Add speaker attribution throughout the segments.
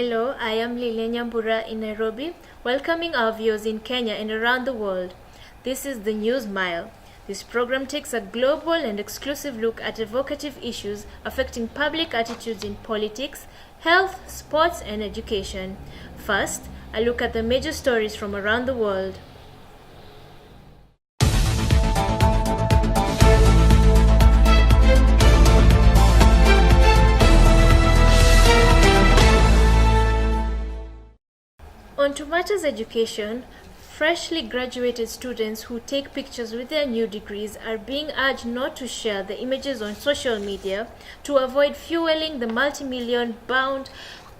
Speaker 1: Hello, I am Lilian Nyambura in Nairobi, welcoming our viewers in Kenya and around the world. This is the News Mile. This program takes a global and exclusive look at evocative issues affecting public attitudes in politics, health, sports, and education. First, a look at the major stories from around the world. On to matters education, freshly graduated students who take pictures with their new degrees are being urged not to share the images on social media to avoid fueling the multi-million bound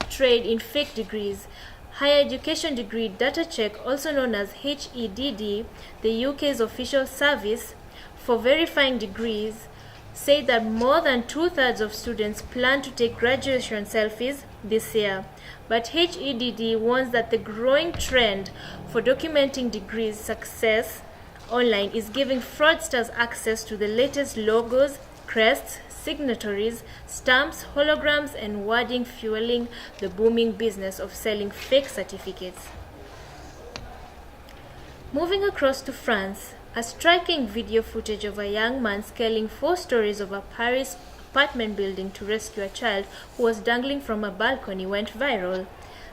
Speaker 1: trade in fake degrees. Higher Education Degree Data Check, also known as HEDD, the UK's official service for verifying degrees, say that more than two-thirds of students plan to take graduation selfies this year. But HEDD warns that the growing trend for documenting degrees success online is giving fraudsters access to the latest logos, crests, signatories, stamps, holograms, and wording, fueling the booming business of selling fake certificates. Moving across to France, a striking video footage of a young man scaling 4 stories of a Paris apartment building to rescue a child who was dangling from a balcony went viral.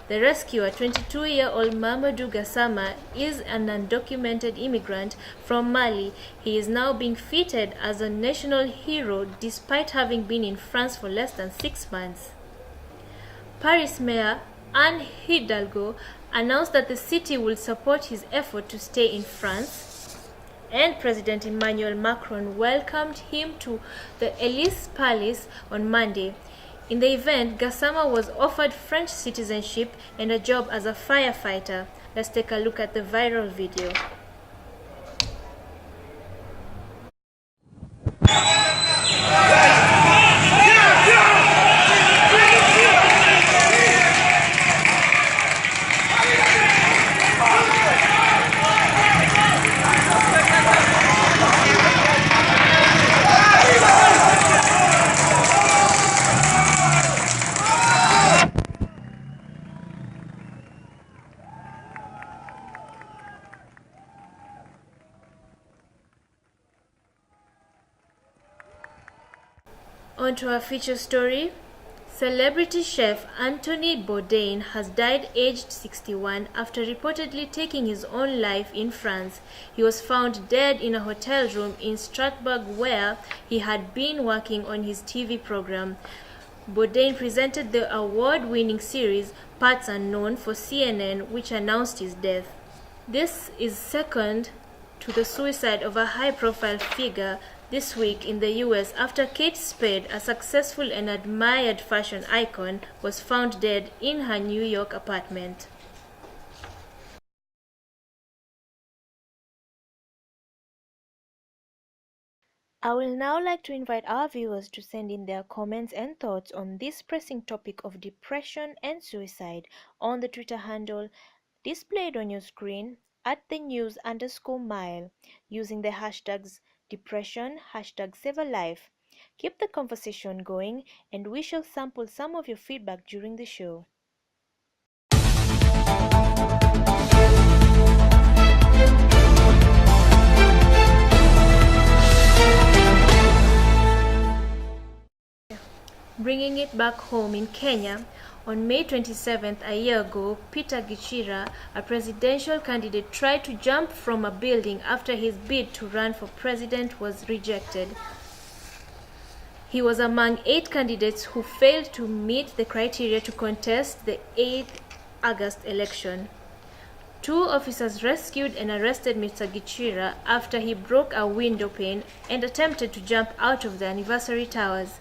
Speaker 1: The rescuer, 22-year-old Mamadou Gassama, is an undocumented immigrant from Mali. He is now being feted as a national hero despite having been in France for less than 6 months. Paris Mayor Anne Hidalgo announced that the city will support his effort to stay in France, and President Emmanuel Macron welcomed him to the Élysée Palace on Monday. In the event, Gassama was offered French citizenship and a job as a firefighter. Let's take a look at the viral video. On to our feature story. Celebrity chef Anthony Bourdain has died aged 61 after reportedly taking his own life in France. He was found dead in a hotel room in Strasbourg where he had been working on his TV program. Bourdain presented the award-winning series Parts Unknown for CNN, which announced his death. This is second to the suicide of a high-profile figure this week in the US after Kate Spade, a successful and admired fashion icon, was found dead in her New York apartment. I will now like to invite our viewers to send in their comments and thoughts on this pressing topic of depression and suicide on the Twitter handle displayed on your screen at @thenews_mile using the hashtags depression, #SaveALife. Keep the conversation going, and we shall sample some of your feedback during the show. Bringing it back home in Kenya, on May 27th, a year ago, Peter Gichira, a presidential candidate, tried to jump from a building after his bid to run for president was rejected. He was among 8 candidates who failed to meet the criteria to contest the 8th August election. 2 officers rescued and arrested Mr. Gichira after he broke a window pane and attempted to jump out of the anniversary towers.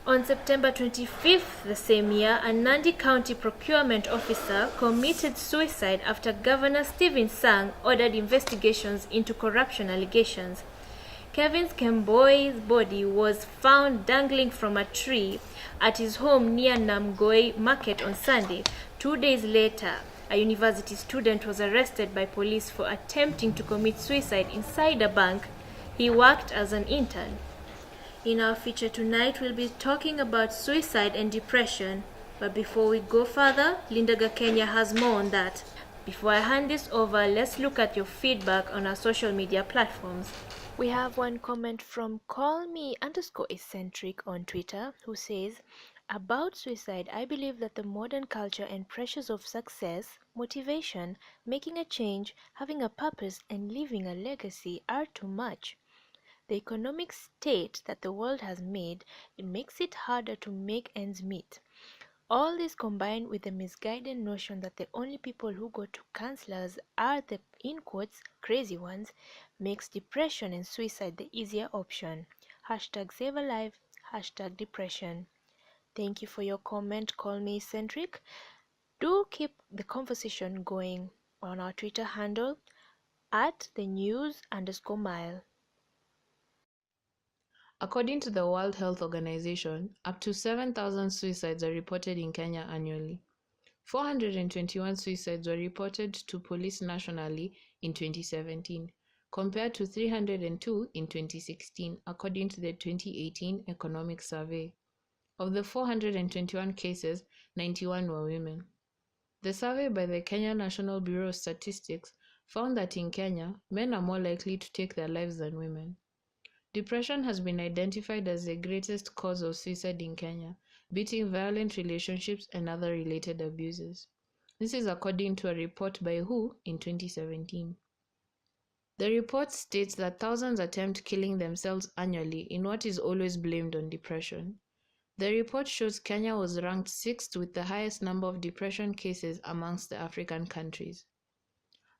Speaker 1: On September 25th the same year, a Nandi County procurement officer committed suicide after Governor Stephen Sang ordered investigations into corruption allegations. Kevin Kemboi's body was found dangling from a tree at his home near Namgoi Market on Sunday. 2 days later, a university student was arrested by police for attempting to commit suicide inside a bank. He worked as an intern. In our feature tonight, we'll be talking about suicide and depression. But before we go further, Lindaga Kenya has more on that. Before I hand this over, let's look at your feedback on our social media platforms. We have one comment from callme_eccentric on Twitter who says, about suicide, I believe that the modern culture and pressures of success, motivation, making a change, having a purpose, and leaving a legacy are too much. The economic state that the world has made, it makes it harder to make ends meet. All this combined with the misguided notion that the only people who go to counselors are the in quotes crazy ones makes depression and suicide the easier option. Hashtag save a life, hashtag depression. Thank you for your comment, call me eccentric. Do keep the conversation going on our Twitter handle at the news_mile.
Speaker 2: According to the World Health Organization, up to 7,000 suicides are reported in Kenya annually. 421 suicides were reported to police nationally in 2017, compared to 302 in 2016, according to the 2018 Economic Survey. Of the 421 cases, 91 were women. The survey by the Kenya National Bureau of Statistics found that in Kenya, men are more likely to take their lives than women. Depression has been identified as the greatest cause of suicide in Kenya, beating violent relationships and other related abuses. This is according to a report by WHO in 2017. The report states that thousands attempt killing themselves annually in what is always blamed on depression. The report shows Kenya was ranked 6th with the highest number of depression cases amongst the African countries.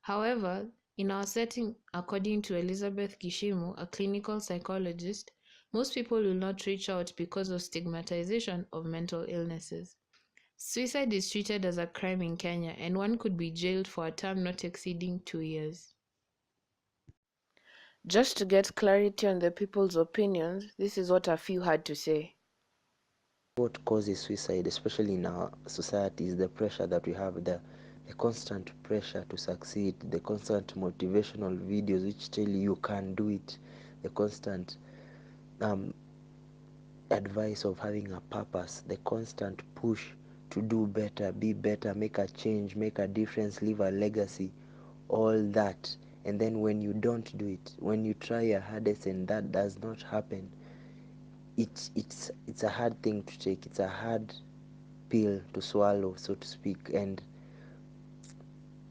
Speaker 2: However, in our setting, according to Elizabeth Gishimu, a clinical psychologist, most people will not reach out because of stigmatization of mental illnesses. Suicide is treated as a crime in Kenya, and one could be jailed for a term not exceeding 2 years. Just to get clarity on the people's opinions, this is what a few had to say.
Speaker 3: What causes suicide, especially in our society, is the pressure that we have, the constant pressure to succeed, the constant motivational videos which tell you can do it, the constant advice of having a purpose, the constant push to do better, be better, make a change, make a difference, leave a legacy, all that. And then when you don't do it, when you try your hardest and that does not happen, it's a hard thing to take. It's a hard pill to swallow, so to speak. And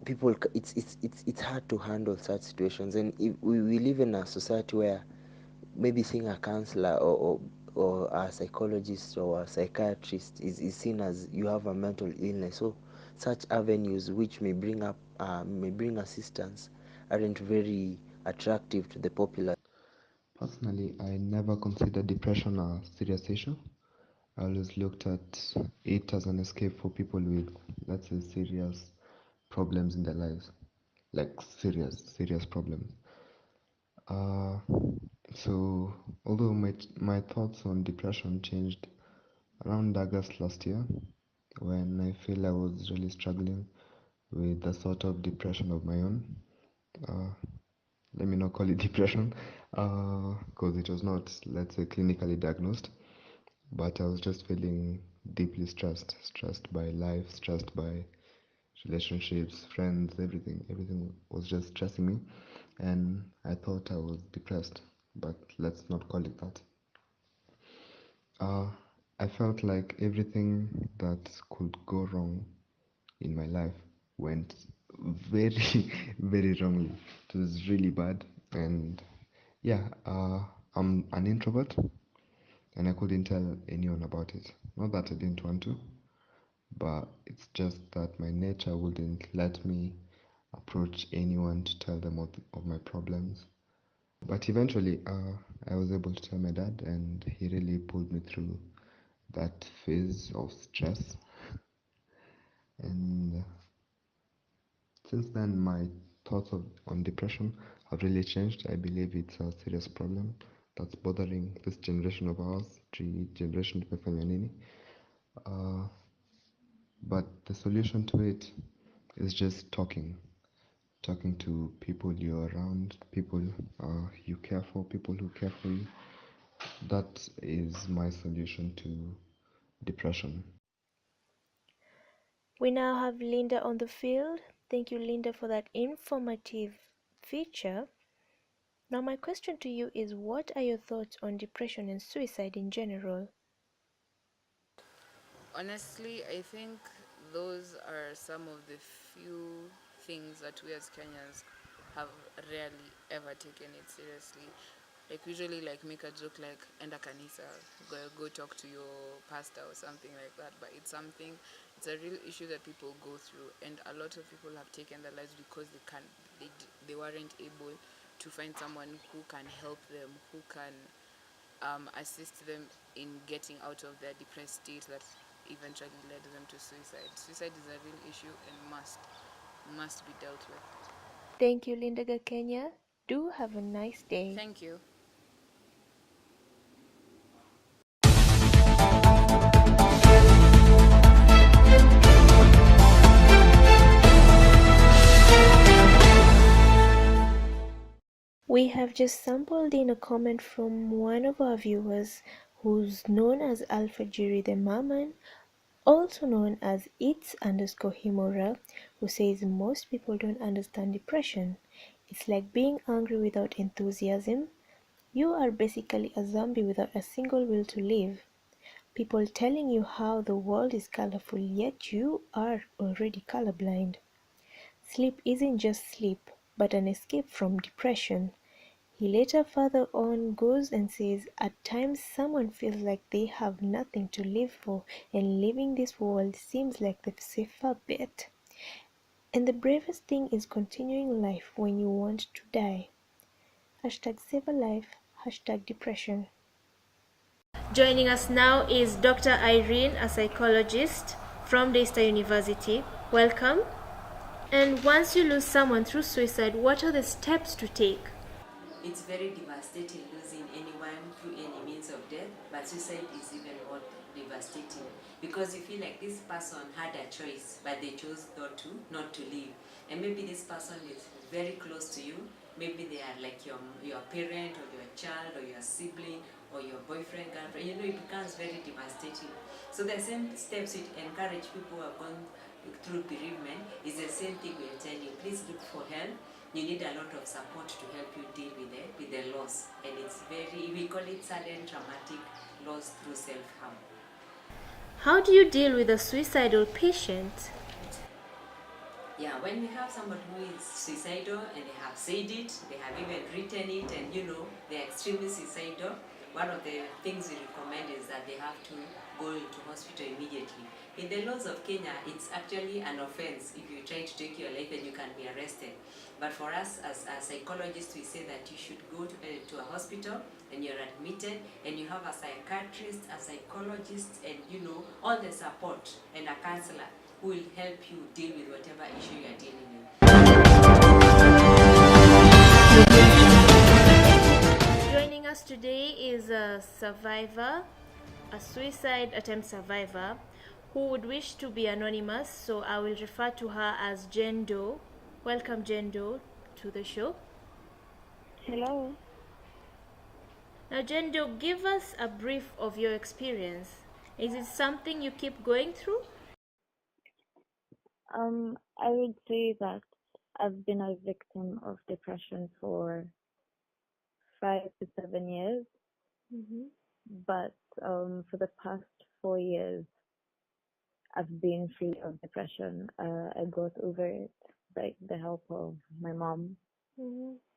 Speaker 3: people, it's hard to handle such situations. And if we live in a society where maybe seeing a counselor or a psychologist or a psychiatrist is seen as you have a mental illness. So such avenues which may bring assistance aren't very attractive to the populace.
Speaker 4: Personally, I never considered depression a serious issue. I always looked at it as an escape for people with, let's say, serious problems in their lives, like serious problems. Uh, so, although my thoughts on depression changed around August last year, when I feel I was really struggling with a sort of depression of my own. Uh, Let me not call it depression, because it was not, let's say, clinically diagnosed, but I was just feeling deeply stressed by life, stressed by relationships, friends, everything was just stressing me, and I thought I was depressed, but let's not call it that. uh, I felt like everything that could go wrong in my life went very very wrongly. It was really bad. And yeah, I'm an introvert, and I couldn't tell anyone about it. Not that I didn't want to, but it's just that my nature wouldn't let me approach anyone to tell them of my problems. But eventually, I was able to tell my dad, and he really pulled me through that phase of stress. And since then, my thoughts on depression have really changed. I believe it's a serious problem that's bothering this generation of ours, generation tumefanya nini. But the solution to it is just talking to people you're around, people you care for, people who care for you. That is my solution to depression.
Speaker 1: We now have Linda on the field. Thank you, Linda, for that informative feature. Now, my question to you is, what are your thoughts on depression and suicide in general?
Speaker 5: Honestly, I think those are some of the few things that we as Kenyans have rarely ever taken it seriously. Like usually like make a joke like enda kanisa, go talk to your pastor or something like that. But it's a real issue that people go through, and a lot of people have taken their lives because they weren't able to find someone who can help them, who can assist them in getting out of their depressed state that eventually led them to suicide. Suicide is a real issue and must be dealt with.
Speaker 1: Thank you, Linda Gakenya. Do have a nice day.
Speaker 5: Thank you.
Speaker 1: We have just sampled in a comment from one of our viewers who's known as Alfajiri the Maman, also known as It's_Himura, who says most people don't understand depression. It's like being angry without enthusiasm. You are basically a zombie without a single will to live. People telling you how the world is colorful, yet you are already colorblind. Sleep isn't just sleep, but an escape from depression. He later further on goes and says, at times someone feels like they have nothing to live for and leaving this world seems like the safer bet. And the bravest thing is continuing life when you want to die. Hashtag save a life, hashtag depression. Joining us now is Dr. Irene, a psychologist from Daystar University. Welcome. And once you lose someone through suicide, what are the steps to take?
Speaker 6: It's very devastating losing anyone through any means of death, but suicide is even more devastating because you feel like this person had a choice, but they chose not to live. And maybe this person is very close to you. Maybe they are like your parent or your child or your sibling or your boyfriend, girlfriend. You know, it becomes very devastating. So the same steps we encourage people who are going through bereavement is the same thing we're telling you. Please look for help. You need a lot of support to help you deal with the loss, and it's we call it sudden traumatic loss through self-harm.
Speaker 1: How do you deal with a suicidal patient?
Speaker 6: Yeah, when we have somebody who is suicidal and they have said it, they have even written it, and they're extremely suicidal, one of the things we recommend is that they have to go into hospital immediately. In the laws of Kenya, it's actually an offense if you try to take your life and you can be arrested. But for us as psychologists, we say that you should go to a hospital and you're admitted and you have a psychiatrist, a psychologist, and all the support and a counselor who will help you deal with whatever issue you are dealing with.
Speaker 1: Joining us today is a survivor, a suicide attempt survivor, who would wish to be anonymous, so I will refer to her as Jen Doe. Welcome, Jen Doe, to the show.
Speaker 7: Hello.
Speaker 1: Now, Jen Doe, give us a brief of your experience. Is it something you keep going through?
Speaker 7: I would say that I've been a victim of depression for 5 to 7 years, but for the past 4 years, I've been free of depression. I got over it by the help of my mom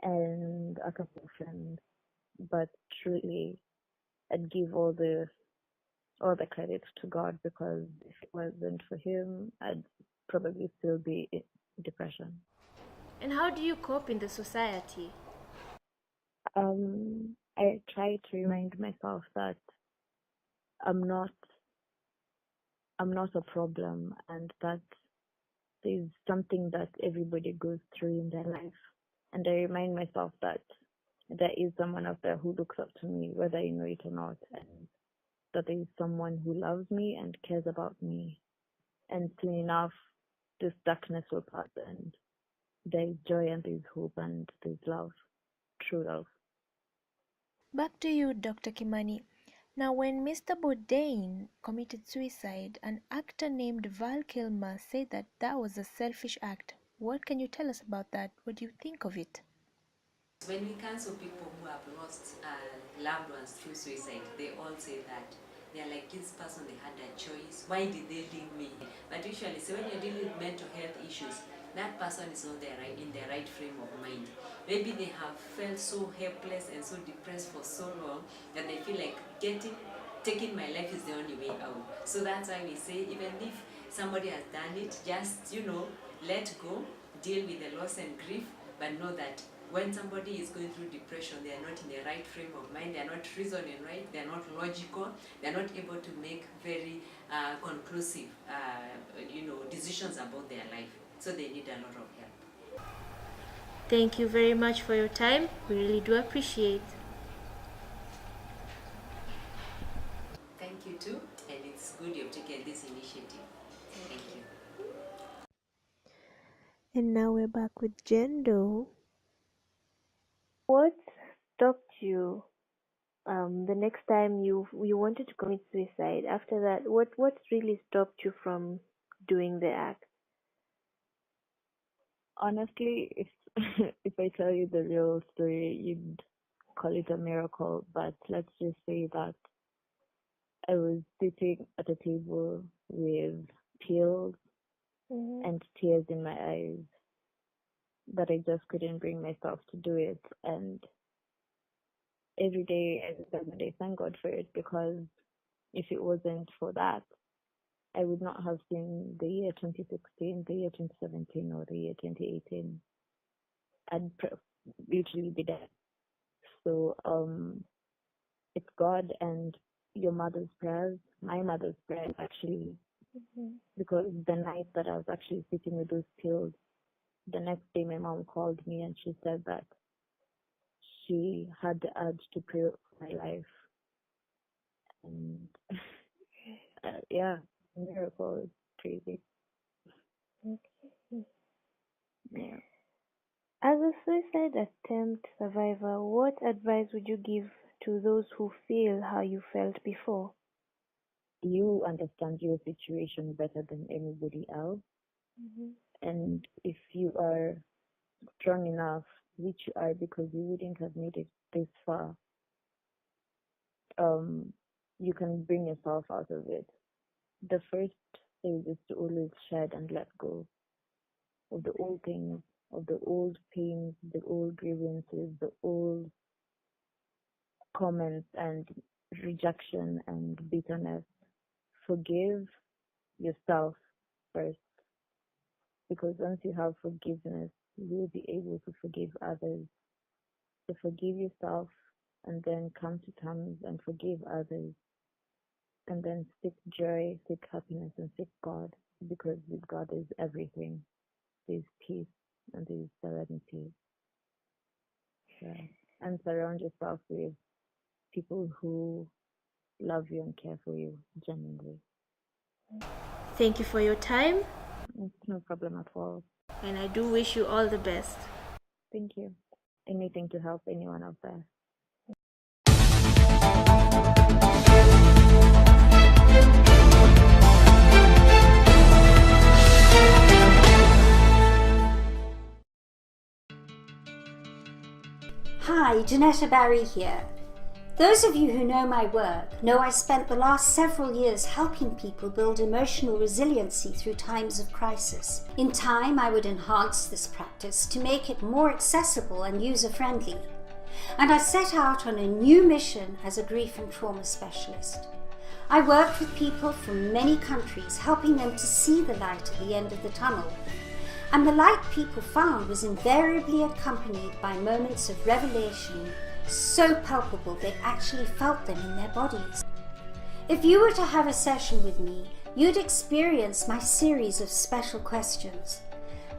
Speaker 7: and a couple of friends. But truly, I'd give all the credit to God, because if it wasn't for Him, I'd probably still be in depression.
Speaker 1: And how do you cope in the society?
Speaker 7: I try to remind myself that I'm not a problem, and that there's something that everybody goes through in their life. And I remind myself that there is someone out there who looks up to me, whether I know it or not, and that there is someone who loves me and cares about me. And soon enough, this darkness will pass, and there's joy and there's hope and there's love, true love.
Speaker 1: Back to you, Dr. Kimani. Now, when Mr. Bourdain committed suicide, an actor named Val Kilmer said that that was a selfish act. What can you tell us about that? What do you think of it?
Speaker 6: When we counsel people who have lost loved ones through suicide, they all say that they're like, this person, they had a choice. Why did they leave me? But usually, so when you're dealing with mental health issues, that person is not there in their right frame of mind. Maybe they have felt so helpless and so depressed for so long that they feel like taking my life is the only way out. So that's why we say, even if somebody has done it, just, let go, deal with the loss and grief, but know that when somebody is going through depression, they are not in the right frame of mind, they are not reasoning right, they are not logical, they are not able to make very conclusive decisions about their life. So they need a lot of help.
Speaker 1: Thank you very much for your time. We really do appreciate.
Speaker 6: Thank you too, and it's good you've taken this initiative. Thank you.
Speaker 1: And now we're back with Jendo. What stopped you the next time you wanted to commit suicide? After that, what really stopped you from doing the act?
Speaker 7: Honestly, if if I tell you the real story, you'd call it a miracle. But let's just say that I was sitting at a table with pills and tears in my eyes, but I just couldn't bring myself to do it. And every day I said, thank God for it, because if it wasn't for that, I would not have seen the year 2016, the year 2017, or the year 2018. I'd literally be dead. So it's God and your mother's prayers, my mother's prayers actually, because the night that I was actually sitting with those pills, the next day my mom called me and she said that she had the urge to pray for my life. And yeah, miracle is crazy.
Speaker 1: Okay.
Speaker 7: Yeah.
Speaker 1: As a suicide attempt survivor, what advice would you give to those who feel how you felt before?
Speaker 7: You understand your situation better than anybody else. And if you are strong enough, which you are, because you wouldn't have made it this far, you can bring yourself out of it. The first stage is to always shed and let go of the old things, of the old pains, the old grievances, the old comments and rejection and bitterness. Forgive yourself first, because once you have forgiveness, you will be able to forgive others. So forgive yourself and then come to terms and forgive others. And then seek joy, seek happiness, and seek God, because with God is everything. There's peace and there's serenity. Yeah. And surround yourself with people who love you and care for you genuinely.
Speaker 1: Thank you for your time,
Speaker 7: It's no problem at all.
Speaker 1: and I do wish you all the best.
Speaker 7: Thank you. Anything to help anyone out there.
Speaker 8: Hi, Janetta Barry here. Those of you who know my work know I spent the last several years helping people build emotional resiliency through times of crisis. In time, I would enhance this practice to make it more accessible and user-friendly. And I set out on a new mission as a grief and trauma specialist. I worked with people from many countries, helping them to see the light at the end of the tunnel. And the light people found was invariably accompanied by moments of revelation, so palpable they actually felt them in their bodies. If you were to have a session with me, you'd experience my series of special questions.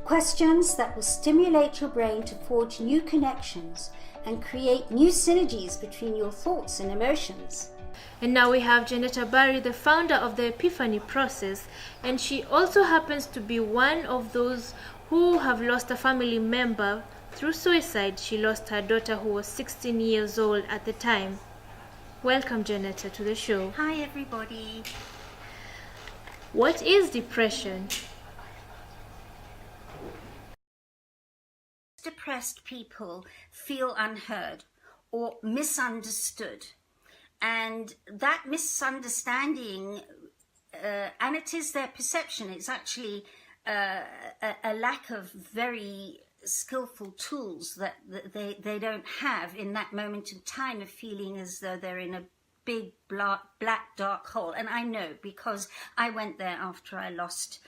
Speaker 8: Questions that will stimulate your brain to forge new connections and create new synergies between your thoughts and emotions.
Speaker 1: And now we have Janetta Barry, the founder of the Epiphany Process, and she also happens to be one of those who have lost a family member through suicide. She lost her daughter, who was 16 years old at the time. Welcome, Janetta, to the show.
Speaker 8: Hi, everybody.
Speaker 1: What is depression?
Speaker 8: Depressed people feel unheard or misunderstood. And that misunderstanding, and it is their perception, it's actually a lack of very skillful tools that they don't have in that moment in time of feeling as though they're in a big black dark hole. And I know, because I went there after I lost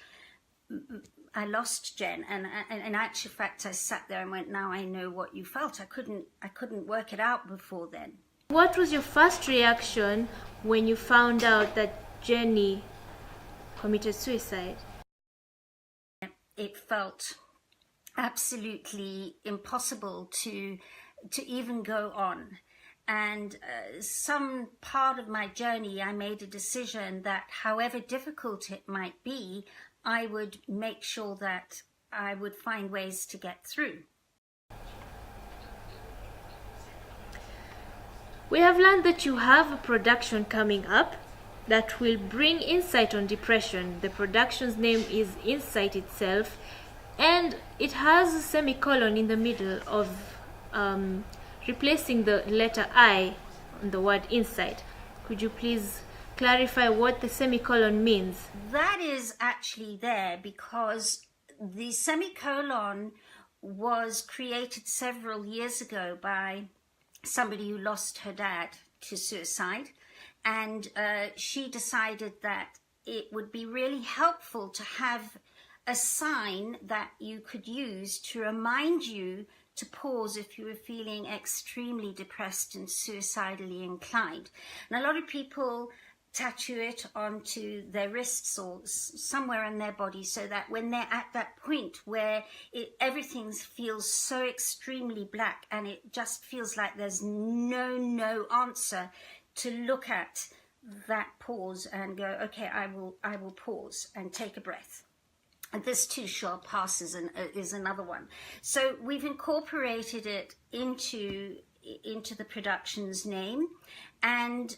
Speaker 8: Jen, and in actual fact I sat there and went, now I know what you felt. I couldn't work it out before then.
Speaker 1: What was your first reaction when you found out that Jenny committed suicide?
Speaker 8: It felt absolutely impossible to even go on. And some part of my journey, I made a decision that however difficult it might be, I would make sure that I would find ways to get through.
Speaker 1: We have learned that you have a production coming up that will bring insight on depression. The production's name is Insight itself, and it has a semicolon in the middle of replacing the letter I on the word insight. Could you please clarify what the semicolon means?
Speaker 8: That is actually there because the semicolon was created several years ago by somebody who lost her dad to suicide, and she decided that it would be really helpful to have a sign that you could use to remind you to pause if you were feeling extremely depressed and suicidally inclined. And a lot of people tattoo it onto their wrists or somewhere in their body so that when they're at that point where everything feels so extremely black and it just feels like there's no answer, to look at that pause and go, okay, I will pause and take a breath. And this too shall pass is another one. So we've incorporated it into the production's name, and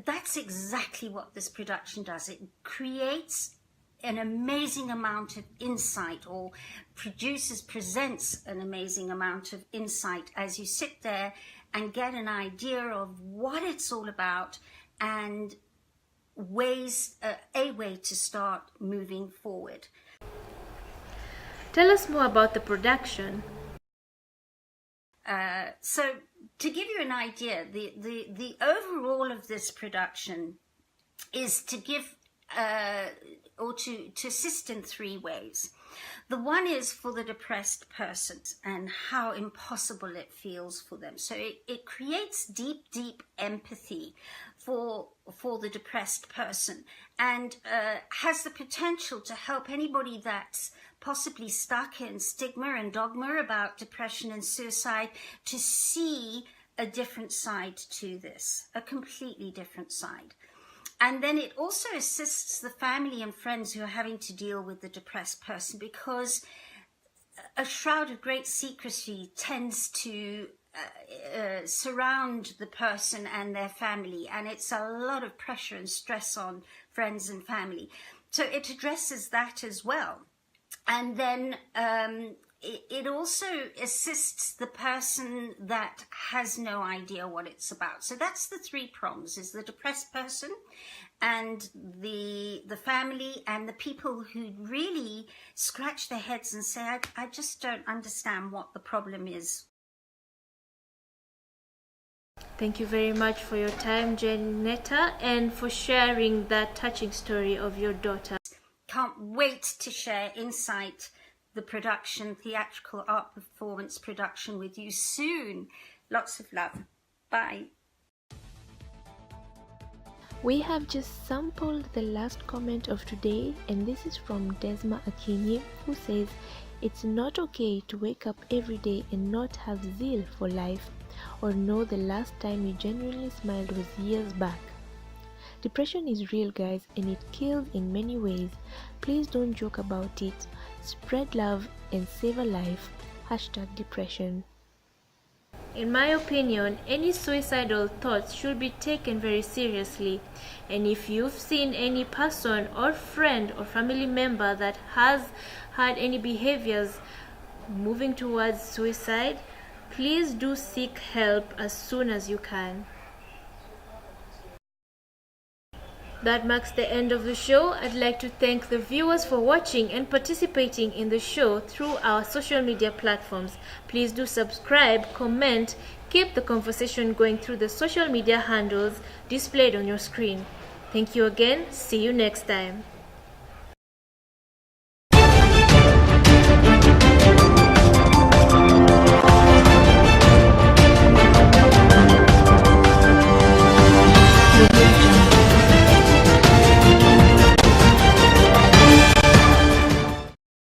Speaker 8: that's exactly what this production does. It creates an amazing amount of insight, or presents an amazing amount of insight as you sit there and get an idea of what it's all about and a way to start moving forward.
Speaker 1: Tell us more about the production.
Speaker 8: So to give you an idea, the overall of this production is to give or to assist in three ways. The one is for the depressed person and how impossible it feels for them. So it creates deep empathy for the depressed person, and has the potential to help anybody that's possibly stuck in stigma and dogma about depression and suicide to see a different side to this, a completely different side. And then it also assists the family and friends who are having to deal with the depressed person, because a shroud of great secrecy tends to surround the person and their family, and it's a lot of pressure and stress on friends and family. So it addresses that as well. And then it also assists the person that has no idea what it's about. So that's the three prongs: is the depressed person and the family and the people who really scratch their heads and say, I just don't understand what the problem is.
Speaker 1: Thank you very much for your time, Janetta, and for sharing that touching story of your daughter.
Speaker 8: Can't wait to share Insight, the production, theatrical art performance production, with you soon. Lots of love. Bye.
Speaker 1: We have just sampled the last comment of today, and this is from Desma Akinyi, who says, "It's not okay to wake up every day and not have zeal for life, or know the last time you genuinely smiled was years back. Depression is real, guys, and it kills in many ways. Please don't joke about it. Spread love and save a life. #depression." In my opinion, any suicidal thoughts should be taken very seriously. And if you've seen any person or friend or family member that has had any behaviors moving towards suicide, please do seek help as soon as you can. That marks the end of the show. I'd like to thank the viewers for watching and participating in the show through our social media platforms. Please do subscribe, comment, keep the conversation going through the social media handles displayed on your screen. Thank you again. See you next time.